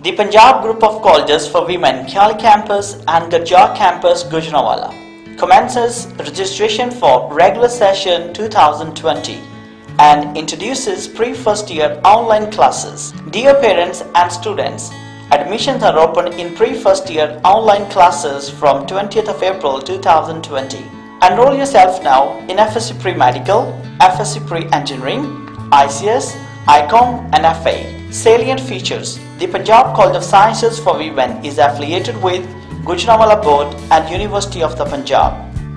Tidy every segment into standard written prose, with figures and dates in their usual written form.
The Punjab Group of Colleges for Women, Kyali Campus and Gajjar Campus, Gujranwala, commences registration for regular session 2020 and introduces pre-first year online classes. Dear parents and students, admissions are open in pre-first year online classes from 20th of April 2020. Enroll yourself now in FSC Pre-Medical, FSC Pre-Engineering, ICS, ICOM and FA. Salient features: the Punjab College of Sciences for Women is affiliated with Gujranwala Board and University of the Punjab.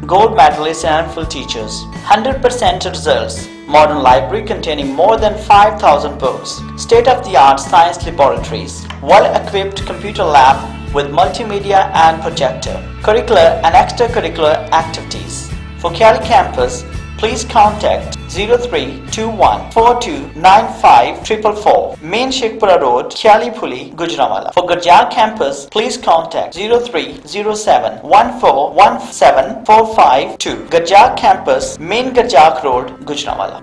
Gold medalists and full teachers. 100% results. Modern library containing more than 5,000 books. State-of-the-art science laboratories. Well-equipped computer lab with multimedia and projector. Curricular and extracurricular activities. For Kyali Campus, please contact 0321 4295 444, Main Sheikhpura Road, Kyali Phuli, Gujranwala. For Gajjar Campus, please contact 0307 1417 452, Gajjar Campus, Main Gajjar Road, Gujranwala.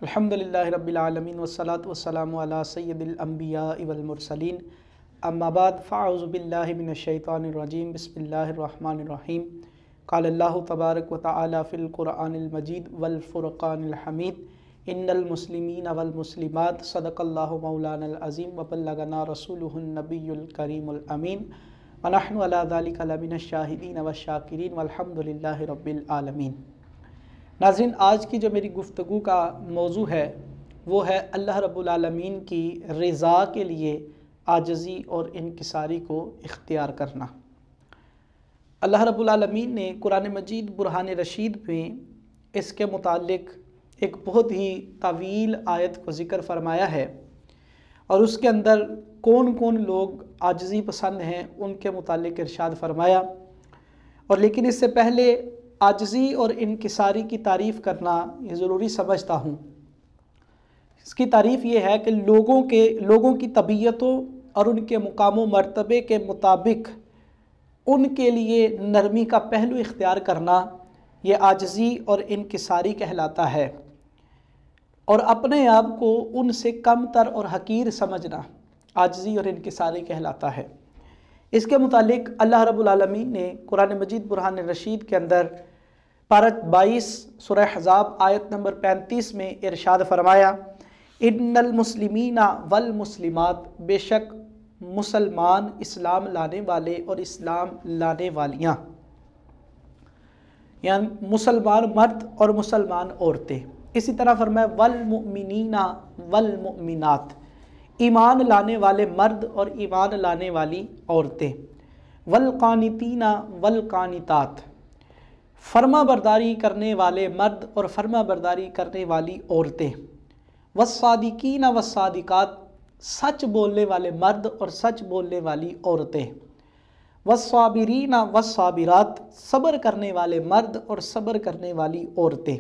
الحمدللہ رب العالمین والصلاة والسلام علی سید الانبیاء والمرسلین اما بعد فاعوذ باللہ من الشیطان الرجیم بسم اللہ الرحمن الرحیم قال اللہ تبارک وتعالی فی القرآن المجید والفرقان الحمید ان المسلمین والمسلمات صدق اللہ مولانا العظیم وبلغنا رسولہ النبی الکریم الامین ونحن علی ذلک لمن الشاہدین والشاکرین والحمدللہ رب العالمین۔ ناظرین، آج کی جو میری گفتگو کا موضوع ہے وہ ہے اللہ رب العالمین کی رضا کے لیے عاجزی اور انکساری کو اختیار کرنا۔ اللہ رب العالمین نے قرآن مجید برہان رشید میں اس کے متعلق ایک بہت ہی طویل آیت کو ذکر فرمایا ہے، اور اس کے اندر کون کون لوگ عاجزی پسند ہیں ان کے متعلق ارشاد فرمایا۔ اور لیکن اس سے پہلے عاجزی اور انکساری کی تعریف کرنا یہ ضروری سمجھتا ہوں۔ اس کی تعریف یہ ہے کہ لوگوں کی طبیعتوں اور ان کے مقام و مرتبے کے مطابق ان کے لیے نرمی کا پہلو اختیار کرنا یہ عاجزی اور انکساری کہلاتا ہے، اور اپنے آپ کو ان سے کم تر اور حقیر سمجھنا عاجزی اور انکساری کہلاتا ہے۔ اس کے متعلق اللہ رب العالمین نے قرآن مجید برہان رشید کے اندر پارہ 22 سورہ احزاب آیت نمبر 35 میں ارشاد فرمایا، ان المسلمین والمسلمات، بے شک مسلمان، اسلام لانے والے اور اسلام لانے والیاں، یعنی مسلمان مرد اور مسلمان عورتیں۔ اسی طرح فرمایا والمؤمنین والمؤمنات، ایمان لانے والے مرد اور ایمان لانے والی عورتیں۔ والقانتین والقانتات، فرما برداری کرنے والے مرد اور فرما برداری کرنے والی عورتیں۔ والصادقین والصادقات، سچ بولنے والے مرد اور سچ بولنے والی عورتیں۔ والصابرین والصابرات، صبر کرنے والے مرد اور صبر کرنے والی عورتیں۔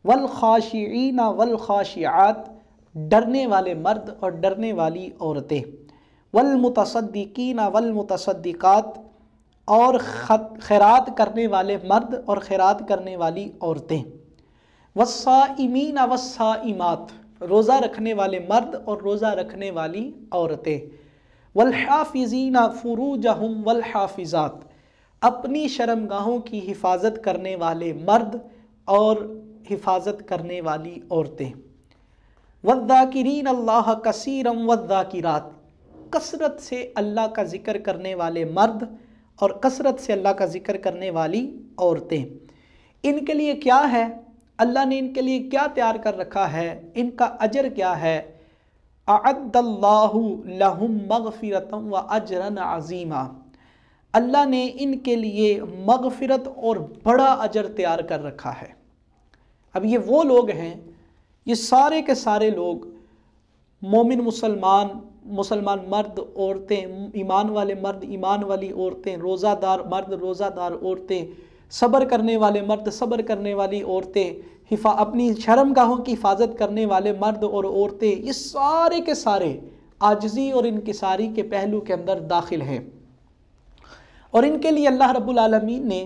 والخاشعین والخاشعات، ڈرنے والے مرد اور ڈرنے والی عورتیں۔ والمتصدقین والمتصدقات، اور خیرات کرنے والے مرد اور خیرات کرنے والی عورتیں۔ والصائمین والصائمات، روزہ رکھنے والے مرد اور روزہ رکھنے والی عورتیں۔ والحافظین فروجہم والحافظات، اپنی شرمگاہوں کی حفاظت کرنے والے مرد اور حفاظت کرنے والی عورتیں۔ والذاکرین اللہ کثیرا والذاکرات، کثرت سے اللہ کا ذکر کرنے والے مرد اور کثرت سے اللہ کا ذکر کرنے والی عورتیں۔ ان کے لیے کیا ہے؟ اللہ نے ان کے لیے کیا تیار کر رکھا ہے؟ ان کا اجر کیا ہے؟ اعد اللہ لہم مغفرۃ و اجرا عظیما، اللہ نے ان کے لیے مغفرت اور بڑا اجر تیار کر رکھا ہے۔ اب یہ وہ لوگ ہیں، یہ سارے کے سارے لوگ، مومن مسلمان مرد عورتیں، ایمان والے مرد ایمان والی عورتیں، روزہ دار مرد روزہ دار عورتیں، صبر کرنے والے مرد صبر کرنے والی عورتیں، اپنی شرمگاہوں کی حفاظت کرنے والے مرد اور عورتیں، یہ سارے کے سارے عاجزی اور انکساری کے پہلو کے اندر داخل ہیں۔ اور ان کے لیے اللہ رب العالمین نے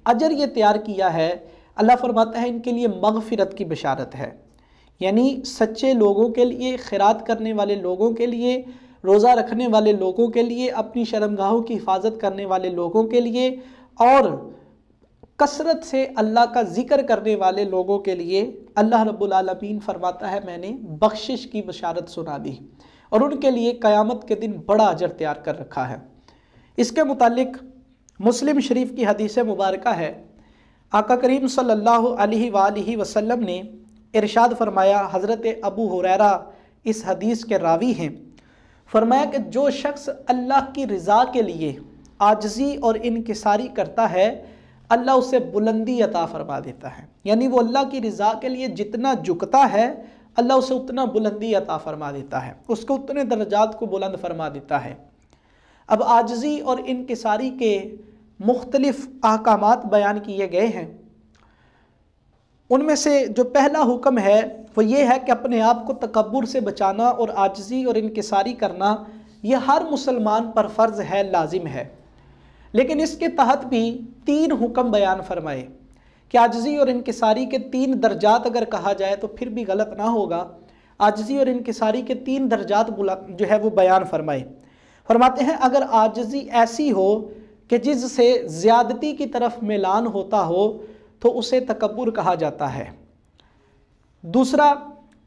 اجر یہ تیار کیا ہے، اللہ فرماتا ہے ان کے لیے مغفرت کی بشارت ہے، یعنی سچے لوگوں کے لیے، خیرات کرنے والے لوگوں کے لیے، روزہ رکھنے والے لوگوں کے لیے، اپنی شرمگاہوں کی حفاظت کرنے والے لوگوں کے لیے، اور کثرت سے اللہ کا ذکر کرنے والے لوگوں کے لیے اللہ رب العالمین فرماتا ہے میں نے بخشش کی بشارت سنا دی، اور ان کے لیے قیامت کے دن بڑا اجر تیار کر رکھا ہے۔ اس کے متعلق مسلم شریف کی حدیث مبارکہ ہے، آقا کریم صلی اللہ علیہ وآلہ وسلم نے ارشاد فرمایا، حضرت ابو ہریرہ اس حدیث کے راوی ہیں، فرمایا کہ جو شخص اللہ کی رضا کے لیے عاجزی اور انکساری کرتا ہے اللہ اسے بلندی عطا فرما دیتا ہے، یعنی وہ اللہ کی رضا کے لیے جتنا جھکتا ہے اللہ اسے اتنا بلندی عطا فرما دیتا ہے، اس کو اتنے درجات کو بلند فرما دیتا ہے۔ اب عاجزی اور انکساری کے مختلف احکامات بیان کیے گئے ہیں، ان میں سے جو پہلا حکم ہے وہ یہ ہے کہ اپنے آپ کو تکبر سے بچانا اور عاجزی اور انکساری کرنا یہ ہر مسلمان پر فرض ہے، لازم ہے۔ لیکن اس کے تحت بھی 3 حکم بیان فرمائے کہ عاجزی اور انکساری کے 3 درجات اگر کہا جائے تو پھر بھی غلط نہ ہوگا، عاجزی اور انکساری کے 3 درجات جو ہے وہ بیان فرمائے۔ فرماتے ہیں اگر عاجزی ایسی ہو کہ جس سے زیادتی کی طرف میلان ہوتا ہو تو اسے تکبر کہا جاتا ہے۔ دوسرا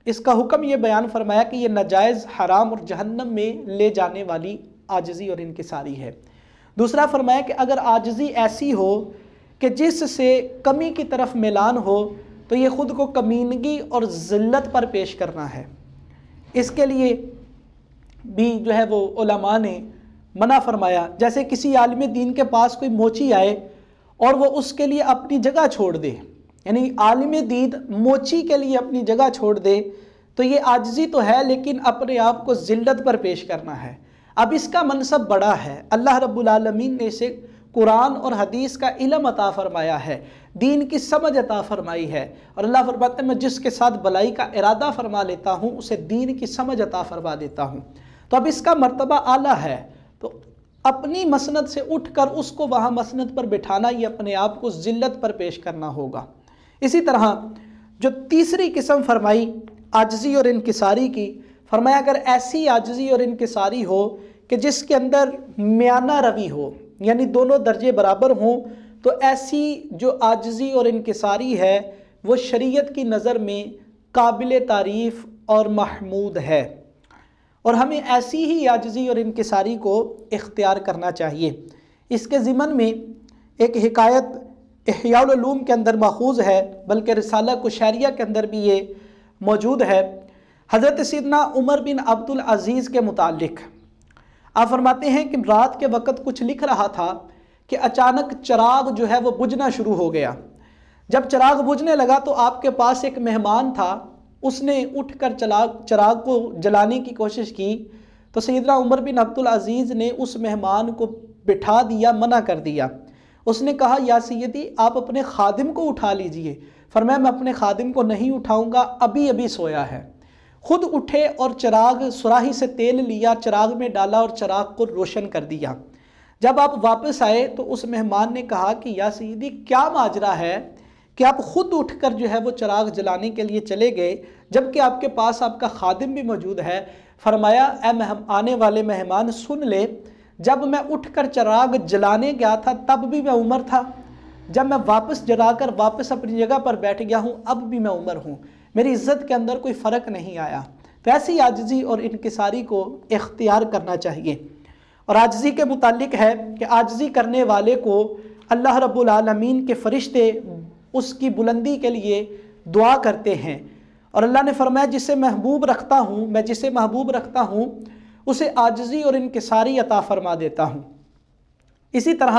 اس کا حکم یہ بیان فرمایا کہ یہ ناجائز، حرام اور جہنم میں لے جانے والی عاجزی اور انکساری ہے۔ دوسرا فرمایا کہ اگر عاجزی ایسی ہو کہ جس سے کمی کی طرف میلان ہو تو یہ خود کو کمینگی اور ذلت پر پیش کرنا ہے۔ اس کے لیے بھی جو ہے وہ علماء نے منع فرمایا، جیسے کسی عالم دین کے پاس کوئی موچی آئے اور وہ اس کے لیے اپنی جگہ چھوڑ دے، یعنی عالم دین موچی کے لیے اپنی جگہ چھوڑ دے تو یہ عاجزی تو ہے لیکن اپنے آپ کو ذلت پر پیش کرنا ہے۔ اب اس کا منصب بڑا ہے، اللہ رب العالمین نے اسے قرآن اور حدیث کا علم عطا فرمایا ہے، دین کی سمجھ عطا فرمائی ہے، اور اللہ فرماتا ہے میں جس کے ساتھ بلائی کا ارادہ فرما لیتا ہوں اسے دین کی سمجھ عطا فرما دیتا ہوں۔ تو اب اس کا مرتبہ اعلیٰ ہے، تو اپنی مسند سے اٹھ کر اس کو وہاں مسند پر بٹھانا، یہ اپنے آپ کو ذلت پر پیش کرنا ہوگا۔ اسی طرح جو تیسری قسم فرمائی عاجزی اور انکساری کی، فرمایا اگر ایسی عاجزی اور انکساری ہو کہ جس کے اندر میانہ روی ہو، یعنی دونوں درجے برابر ہوں، تو ایسی جو عاجزی اور انکساری ہے وہ شریعت کی نظر میں قابل تعریف اور محمود ہے، اور ہمیں ایسی ہی عاجزی اور انکساری کو اختیار کرنا چاہیے۔ اس کے ضمن میں ایک حکایت احیاء العلوم کے اندر ماخوذ ہے، بلکہ رسالہ قشیریہ کے اندر بھی یہ موجود ہے، حضرت سیدنا عمر بن عبد العزیز کے متعلق۔ آپ فرماتے ہیں کہ رات کے وقت کچھ لکھ رہا تھا کہ اچانک چراغ جو ہے وہ بجھنا شروع ہو گیا۔ جب چراغ بجھنے لگا تو آپ کے پاس ایک مہمان تھا، اس نے اٹھ کر چراغ کو جلانے کی کوشش کی تو سیدنا عمر بن عبد العزیز نے اس مہمان کو بٹھا دیا، منع کر دیا۔ اس نے کہا یا سیدی آپ اپنے خادم کو اٹھا لیجئے۔ فرمایا میں اپنے خادم کو نہیں اٹھاؤں گا، ابھی ابھی سویا ہے۔ خود اٹھے اور چراغ سراہی سے تیل لیا، چراغ میں ڈالا اور چراغ کو روشن کر دیا۔ جب آپ واپس آئے تو اس مہمان نے کہا کہ یا سیدی کیا ماجرا ہے کہ آپ خود اٹھ کر جو ہے وہ چراغ جلانے کے لیے چلے گئے جبکہ آپ کے پاس آپ کا خادم بھی موجود ہے؟ فرمایا اے آنے والے مہمان سن لے، جب میں اٹھ کر چراغ جلانے گیا تھا تب بھی میں عمر تھا، جب میں واپس جلا کر واپس اپنی جگہ پر بیٹھ گیا ہوں اب بھی میں عمر ہوں، میری عزت کے اندر کوئی فرق نہیں آیا۔ تو ایسی عاجزی اور انکساری کو اختیار کرنا چاہیے۔ اور عاجزی کے متعلق ہے کہ عاجزی کرنے والے کو اللہ رب العالمین کے فرشتے اس کی بلندی کے لیے دعا کرتے ہیں، اور اللہ نے فرمایا جسے محبوب رکھتا ہوں، میں جسے محبوب رکھتا ہوں اسے عاجزی اور انکساری عطا فرما دیتا ہوں۔ اسی طرح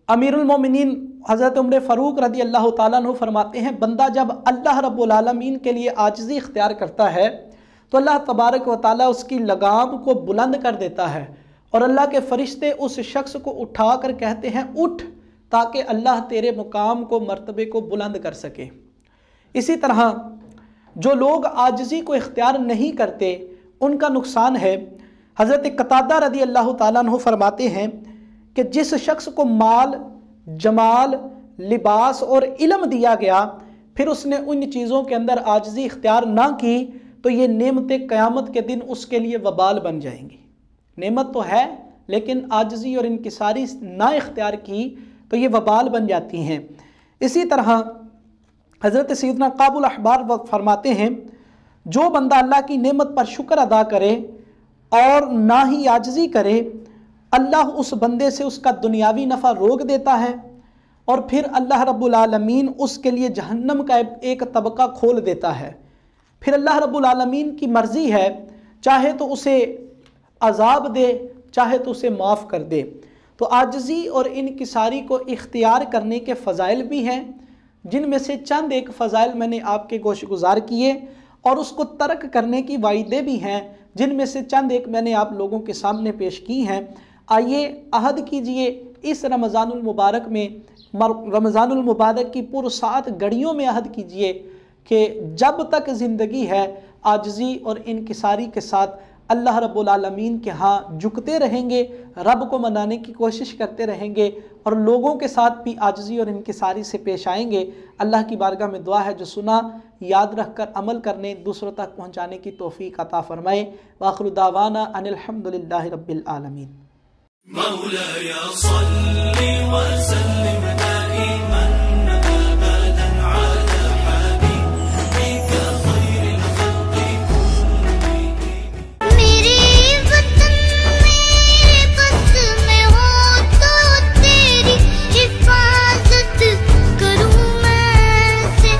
امیر المومنین حضرت عمر فاروق رضی اللہ تعالیٰ عنہ فرماتے ہیں بندہ جب اللہ رب العالمین کے لیے عاجزی اختیار کرتا ہے تو اللہ تبارک و تعالیٰ اس کی لگام کو بلند کر دیتا ہے، اور اللہ کے فرشتے اس شخص کو اٹھا کر کہتے ہیں اٹھ تاکہ اللہ تیرے مقام کو، مرتبے کو بلند کر سکے۔ اسی طرح جو لوگ عاجزی کو اختیار نہیں کرتے ان کا نقصان ہے۔ حضرت قتادہ رضی اللہ تعالیٰ عنہ فرماتے ہیں کہ جس شخص کو مال، جمال، لباس اور علم دیا گیا پھر اس نے ان چیزوں کے اندر عاجزی اختیار نہ کی تو یہ نعمتیں قیامت کے دن اس کے لیے وبال بن جائیں گی۔ نعمت تو ہے لیکن عاجزی اور انکساری نہ اختیار کی تو یہ وبال بن جاتی ہیں۔ اسی طرح حضرت سیدنا کعب الاحبار فرماتے ہیں جو بندہ اللہ کی نعمت پر شکر ادا کرے اور نہ ہی عاجزی کرے، اللہ اس بندے سے اس کا دنیاوی نفع روک دیتا ہے اور پھر اللہ رب العالمین اس کے لیے جہنم کا ایک طبقہ کھول دیتا ہے۔ پھر اللہ رب العالمین کی مرضی ہے، چاہے تو اسے عذاب دے چاہے تو اسے معاف کر دے۔ تو عاجزی اور انکساری کو اختیار کرنے کے فضائل بھی ہیں، جن میں سے چند ایک فضائل میں نے آپ کے گوش گزار کیے، اور اس کو ترک کرنے کی وعیدیں بھی ہیں، جن میں سے چند ایک میں نے آپ لوگوں کے سامنے پیش کی ہیں۔ آئیے عہد کیجئے اس رمضان المبارک میں، رمضان المبارک کی پرسات گھڑیوں میں عہد کیجئے کہ جب تک زندگی ہے عاجزی اور انکساری کے ساتھ اللہ رب العالمین کے ہاں جھکتے رہیں گے، رب کو منانے کی کوشش کرتے رہیں گے اور لوگوں کے ساتھ بھی عاجزی اور انکساری سے پیش آئیں گے۔ اللہ کی بارگاہ میں دعا ہے جو سنا یاد رکھ کر عمل کرنے دوسروں تک پہنچانے کی توفیق عطا فرمائے۔ وآخر دعوانا ان الحمدللہ رب العالمین۔ مولاي صل وسلم دائما ابدا على حبيبك خير الخلق كلهم۔ میرے وطن میرے بس میں ہو تو تیری حفاظت کروں میں سے۔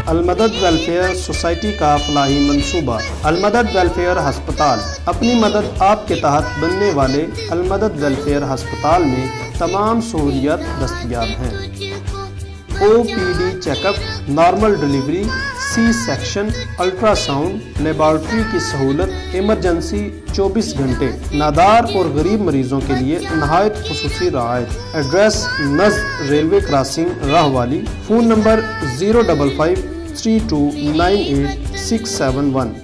المدد ویلفیئر سوسائٹی کا فلاحی منصوبہ المدد ویلفیئر ہسپتال۔ اپنی مدد آپ کے تحت بننے والے المدد ویلفیئر ہسپتال میں تمام سہولیات دستیاب ہیں۔ O P D check up, normal delivery, C section, ultrasound, laboratory کی سہولت، ایمرجنسی 24 گھنٹے، نادار اور غریب مریضوں کے لیے نہایت خصوصی رعایت۔ ایڈریس نزد ریلوے کراسنگ راہ والی۔ Phone number 05532988671۔